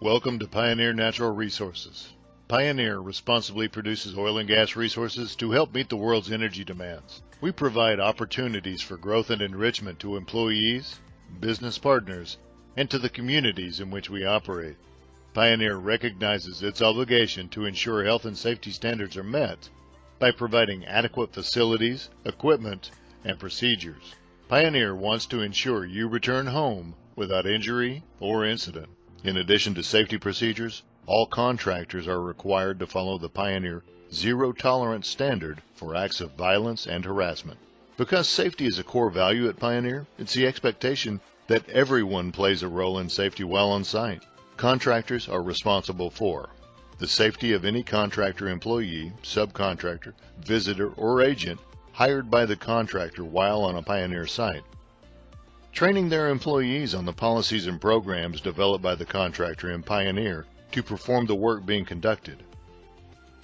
Welcome to Pioneer Natural Resources. Pioneer responsibly produces oil and gas resources to help meet the world's energy demands. We provide opportunities for growth and enrichment to employees, business partners, and to the communities in which we operate. Pioneer recognizes its obligation to ensure health and safety standards are met by providing adequate facilities, equipment, and procedures. Pioneer wants to ensure you return home without injury or incident. In addition to safety procedures, all contractors are required to follow the Pioneer zero-tolerance standard for acts of violence and harassment. Because safety is a core value at Pioneer, it's the expectation that everyone plays a role in safety while on site. Contractors are responsible for the safety of any contractor employee, subcontractor, visitor, or agent hired by the contractor while on a Pioneer site, training their employees on the policies and programs developed by the contractor and Pioneer to perform the work being conducted,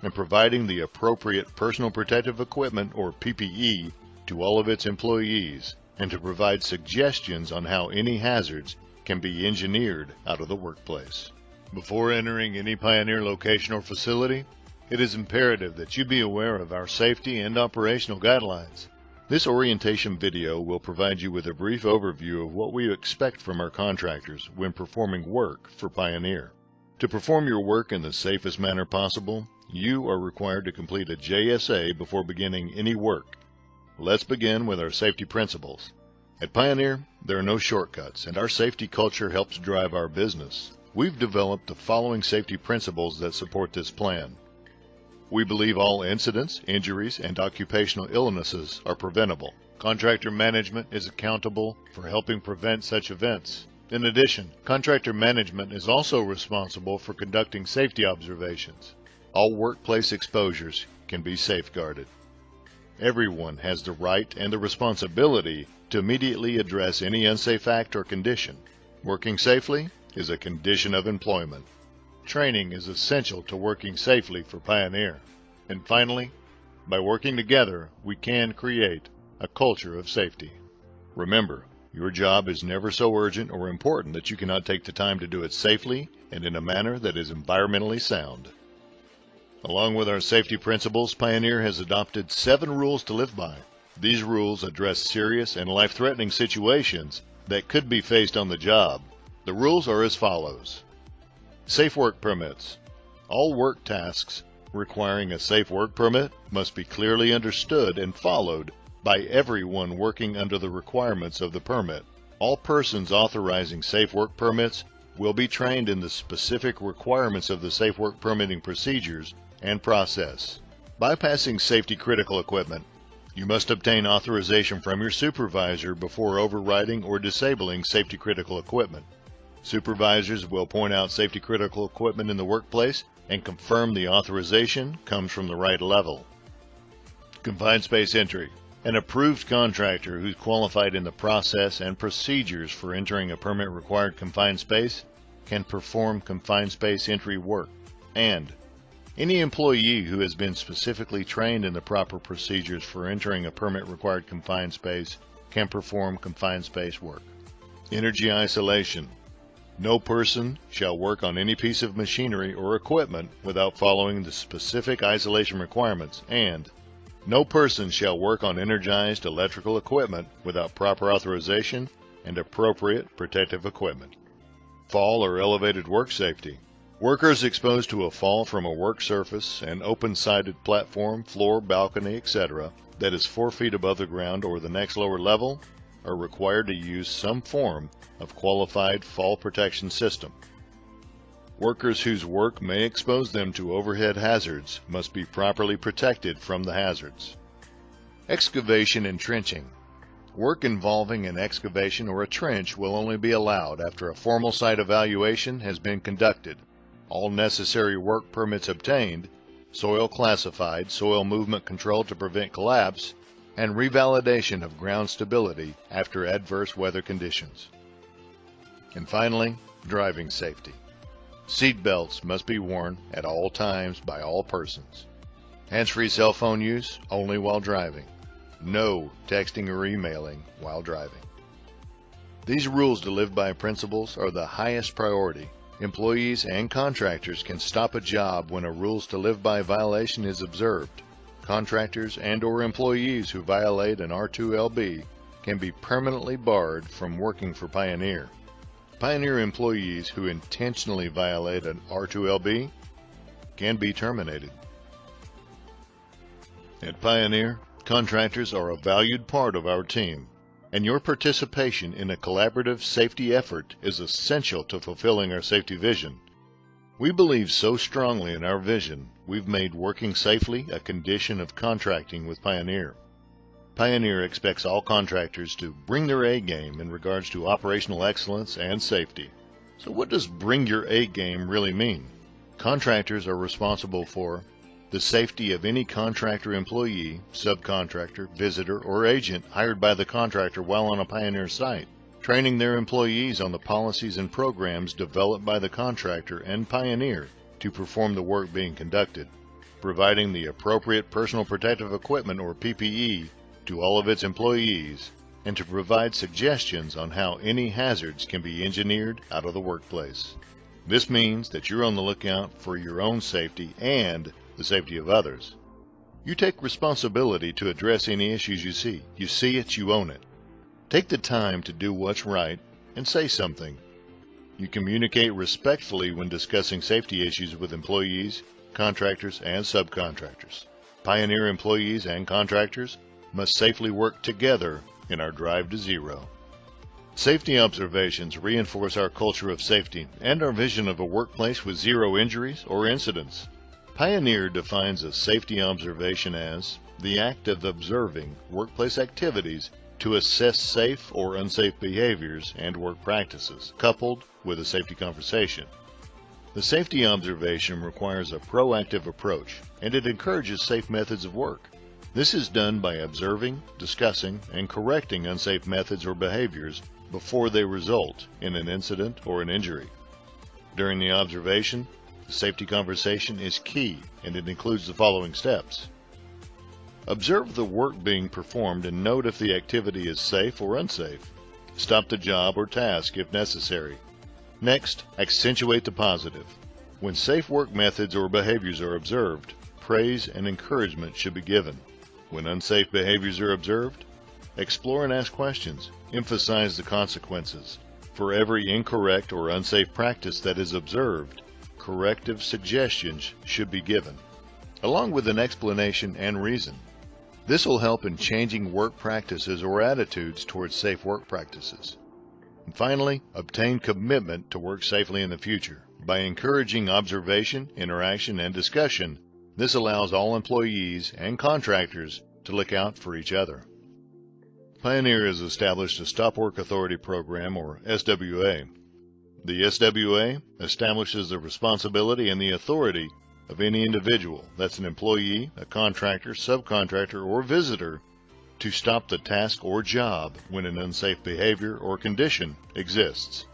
and providing the appropriate personal protective equipment or PPE to all of its employees, and to provide suggestions on how any hazards can be engineered out of the workplace. Before entering any Pioneer location or facility, it is imperative that you be aware of our safety and operational guidelines. This orientation video will provide you with a brief overview of what we expect from our contractors when performing work for Pioneer. To perform your work in the safest manner possible, you are required to complete a JSA before beginning any work. Let's begin with our safety principles. At Pioneer, there are no shortcuts, and our safety culture helps drive our business. We've developed the following safety principles that support this plan. We believe all incidents, injuries, and occupational illnesses are preventable. Contractor management is accountable for helping prevent such events. In addition, contractor management is also responsible for conducting safety observations. All workplace exposures can be safeguarded. Everyone has the right and the responsibility to immediately address any unsafe act or condition. Working safely is a condition of employment. Training is essential to working safely for Pioneer. And finally, by working together, we can create a culture of safety. Remember, your job is never so urgent or important that you cannot take the time to do it safely and in a manner that is environmentally sound. Along with our safety principles, Pioneer has adopted 7 rules to live by. These rules address serious and life-threatening situations that could be faced on the job. The rules are as follows. Safe work permits. All work tasks requiring a safe work permit must be clearly understood and followed by everyone working under the requirements of the permit. All persons authorizing safe work permits will be trained in the specific requirements of the safe work permitting procedures and process. Bypassing safety critical equipment. You must obtain authorization from your supervisor before overriding or disabling safety critical equipment. Supervisors will point out safety critical equipment in the workplace and confirm the authorization comes from the right level. Confined space entry. An approved contractor who's qualified in the process and procedures for entering a permit-required confined space can perform confined space entry work. And any employee who has been specifically trained in the proper procedures for entering a permit-required confined space can perform confined space work. Energy isolation. No person shall work on any piece of machinery or equipment without following the specific isolation requirements, and no person shall work on energized electrical equipment without proper authorization and appropriate protective equipment. Fall or elevated work safety. Workers exposed to a fall from a work surface, an open-sided platform, floor, balcony, etc., that is 4 feet above the ground or the next lower level, are required to use some form of qualified fall protection system. Workers whose work may expose them to overhead hazards must be properly protected from the hazards. Excavation and trenching. Work involving an excavation or a trench will only be allowed after a formal site evaluation has been conducted, all necessary work permits obtained, soil classified, soil movement control to prevent collapse, and revalidation of ground stability after adverse weather conditions. And finally, driving safety. Seat belts must be worn at all times by all persons. Hands-free cell phone use only while driving. No texting or emailing while driving. These rules to live by principles are the highest priority Employees and contractors can stop a job when a rules to live by violation is observed. Contractors and/or employees who violate an R2LB can be permanently barred from working for Pioneer. Pioneer employees who intentionally violate an R2LB can be terminated. At Pioneer, contractors are a valued part of our team, and your participation in a collaborative safety effort is essential to fulfilling our safety vision. We believe so strongly in our vision, we've made working safely a condition of contracting with Pioneer. Pioneer expects all contractors to bring their A game in regards to operational excellence and safety. So what does bring your A game really mean? Contractors are responsible for the safety of any contractor employee, subcontractor, visitor, or agent hired by the contractor while on a Pioneer site, training their employees on the policies and programs developed by the contractor and Pioneer to perform the work being conducted, providing the appropriate personal protective equipment or PPE to all of its employees, and to provide suggestions on how any hazards can be engineered out of the workplace. This means that you're on the lookout for your own safety and the safety of others. You take responsibility to address any issues you see. You see it, you own it. Take the time to do what's right and say something. You communicate respectfully when discussing safety issues with employees, contractors, and subcontractors. Pioneer employees and contractors must safely work together in our drive to zero. Safety observations reinforce our culture of safety and our vision of a workplace with zero injuries or incidents. Pioneer defines a safety observation as the act of observing workplace activities to assess safe or unsafe behaviors and work practices, coupled with a safety conversation. The safety observation requires a proactive approach, and it encourages safe methods of work. This is done by observing, discussing, and correcting unsafe methods or behaviors before they result in an incident or an injury. During the observation, the safety conversation is key, and it includes the following steps. Observe the work being performed and note if the activity is safe or unsafe. Stop the job or task if necessary. Next, accentuate the positive. When safe work methods or behaviors are observed, praise and encouragement should be given. When unsafe behaviors are observed, explore and ask questions. Emphasize the consequences. For every incorrect or unsafe practice that is observed, corrective suggestions should be given, along with an explanation and reason. This will help in changing work practices or attitudes towards safe work practices. And finally, obtain commitment to work safely in the future. By encouraging observation, interaction, and discussion, this allows all employees and contractors to look out for each other. Pioneer has established a Stop Work Authority Program, or SWA. The SWA establishes the responsibility and the authority of any individual, that's an employee, a contractor, subcontractor, or visitor, to stop the task or job when an unsafe behavior or condition exists.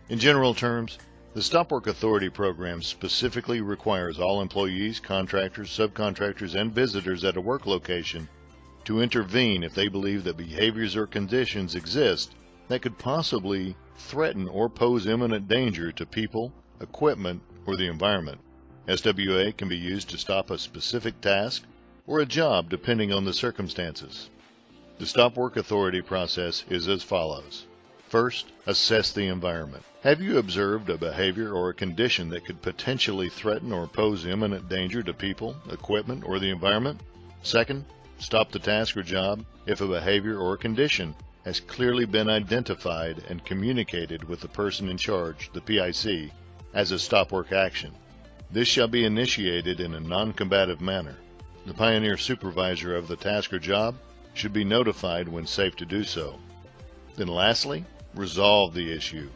In general terms, the Stop Work Authority Program specifically requires all employees, contractors, subcontractors, and visitors at a work location to intervene if they believe that behaviors or conditions exist that could possibly threaten or pose imminent danger to people, equipment, or the environment. SWA can be used to stop a specific task or a job depending on the circumstances. The Stop Work Authority process is as follows. First, assess the environment. Have you observed a behavior or a condition that could potentially threaten or pose imminent danger to people, equipment, or the environment? Second, stop the task or job if a behavior or a condition has clearly been identified and communicated with the person in charge, the PIC, as a stop work action. This shall be initiated in a non-combative manner. The Pioneer supervisor of the task or job should be notified when safe to do so. Then lastly, resolve the issue.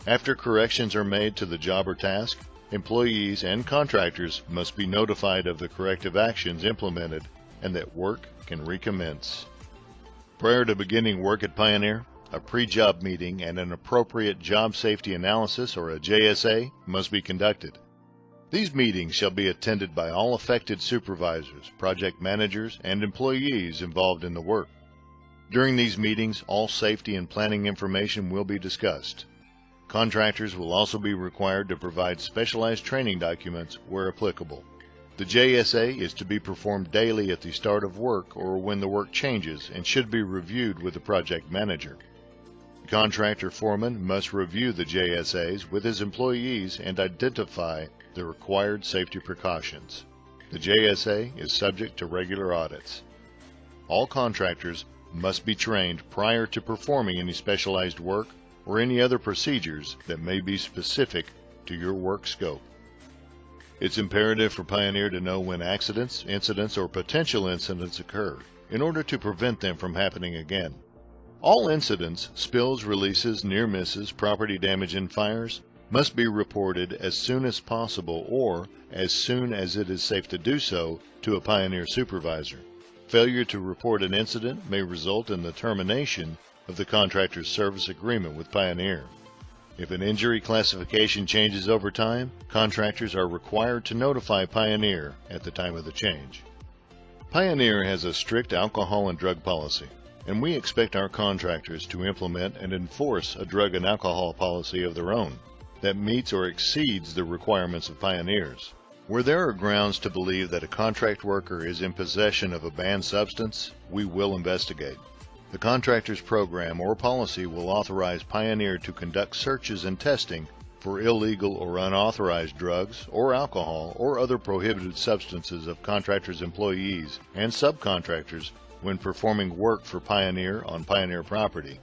After corrections are made to the job or task, employees and contractors must be notified of the corrective actions implemented and that work can recommence. Prior to beginning work at Pioneer, a pre-job meeting and an appropriate job safety analysis, or a JSA, must be conducted. These meetings shall be attended by all affected supervisors, project managers, and employees involved in the work. During these meetings, all safety and planning information will be discussed. Contractors will also be required to provide specialized training documents where applicable. The JSA is to be performed daily at the start of work or when the work changes and should be reviewed with the project manager. The contractor foreman must review the JSAs with his employees and identify the required safety precautions. The JSA is subject to regular audits. All contractors must be trained prior to performing any specialized work or any other procedures that may be specific to your work scope. It's imperative for Pioneer to know when accidents, incidents, or potential incidents occur in order to prevent them from happening again. All incidents, spills, releases, near misses, property damage, and fires must be reported as soon as possible or as soon as it is safe to do so to a Pioneer supervisor. Failure to report an incident may result in the termination of the contractor's service agreement with Pioneer. If an injury classification changes over time, contractors are required to notify Pioneer at the time of the change. Pioneer has a strict alcohol and drug policy, and we expect our contractors to implement and enforce a drug and alcohol policy of their own that meets or exceeds the requirements of Pioneer's. Where there are grounds to believe that a contract worker is in possession of a banned substance, we will investigate. The contractor's program or policy will authorize Pioneer to conduct searches and testing for illegal or unauthorized drugs or alcohol or other prohibited substances of contractors' employees and subcontractors when performing work for Pioneer on Pioneer property.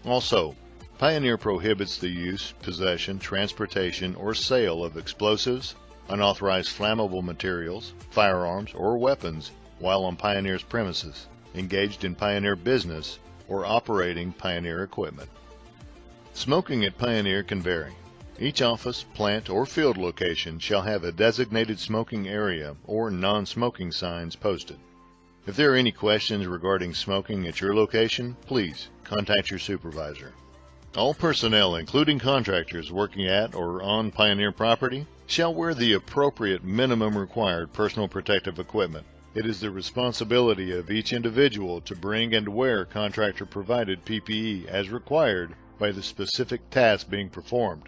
Also, Pioneer prohibits the use, possession, transportation, or sale of explosives, unauthorized flammable materials, firearms, or weapons while on Pioneer's premises, engaged in Pioneer business, or operating Pioneer equipment. Smoking at Pioneer can vary. Each office, plant, or field location shall have a designated smoking area or non-smoking signs posted. If there are any questions regarding smoking at your location, please contact your supervisor. All personnel, including contractors working at or on Pioneer property, shall wear the appropriate minimum required personal protective equipment. It is the responsibility of each individual to bring and wear contractor-provided PPE as required by the specific task being performed.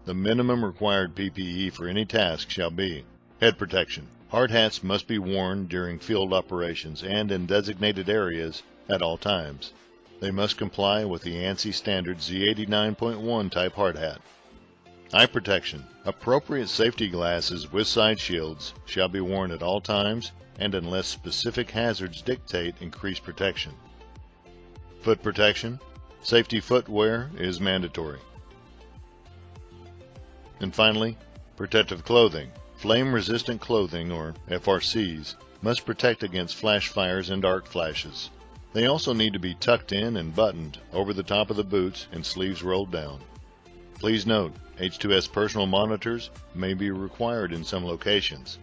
The minimum required PPE for any task shall be head protection. Hard hats must be worn during field operations and in designated areas at all times. They must comply with the ANSI standard Z89.1 type hard hat. Eye protection. Appropriate safety glasses with side shields shall be worn at all times and unless specific hazards dictate increased protection. Foot protection. Safety footwear is mandatory. And finally, protective clothing. Flame-resistant clothing, or FRCs, must protect against flash fires and arc flashes. They also need to be tucked in and buttoned over the top of the boots and sleeves rolled down. Please note, H2S personal monitors may be required in some locations.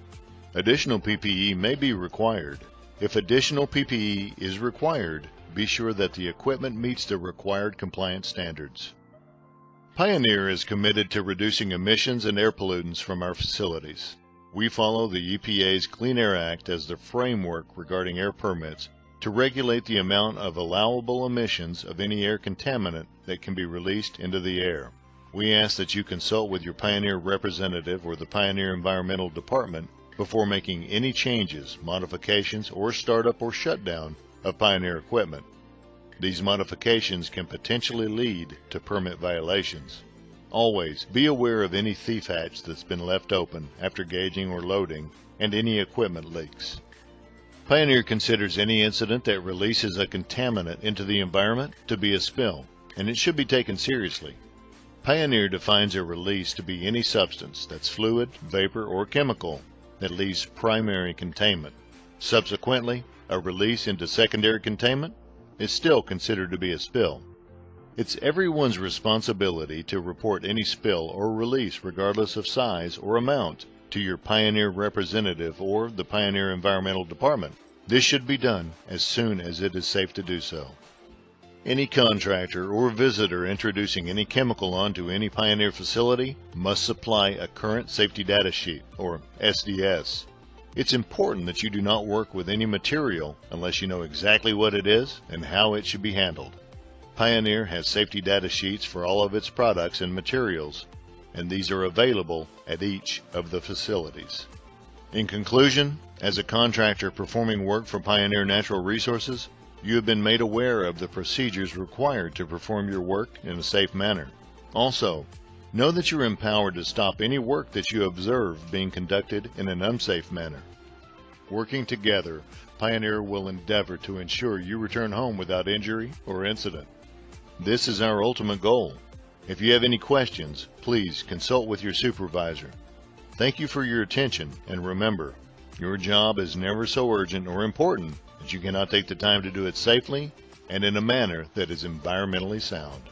Additional PPE may be required. If additional PPE is required, be sure that the equipment meets the required compliance standards. Pioneer is committed to reducing emissions and air pollutants from our facilities. We follow the EPA's Clean Air Act as the framework regarding air permits to regulate the amount of allowable emissions of any air contaminant that can be released into the air. We ask that you consult with your Pioneer representative or the Pioneer Environmental Department before making any changes, modifications, or startup or shutdown of Pioneer equipment. These modifications can potentially lead to permit violations. Always be aware of any thief hatch that's been left open after gauging or loading and any equipment leaks. Pioneer considers any incident that releases a contaminant into the environment to be a spill, and it should be taken seriously. Pioneer defines a release to be any substance that's fluid, vapor, or chemical that leaves primary containment. Subsequently, a release into secondary containment is still considered to be a spill. It's everyone's responsibility to report any spill or release regardless of size or amount to your Pioneer representative or the Pioneer Environmental Department. This should be done as soon as it is safe to do so. Any contractor or visitor introducing any chemical onto any Pioneer facility must supply a current safety data sheet, or SDS. It's important that you do not work with any material unless you know exactly what it is and how it should be handled. Pioneer has safety data sheets for all of its products and materials, and these are available at each of the facilities. In conclusion, as a contractor performing work for Pioneer Natural Resources, you have been made aware of the procedures required to perform your work in a safe manner. Also, know that you're empowered to stop any work that you observe being conducted in an unsafe manner. Working together, Pioneer will endeavor to ensure you return home without injury or incident. This is our ultimate goal. If you have any questions, please consult with your supervisor. Thank you for your attention, and remember, your job is never so urgent or important that you cannot take the time to do it safely and in a manner that is environmentally sound.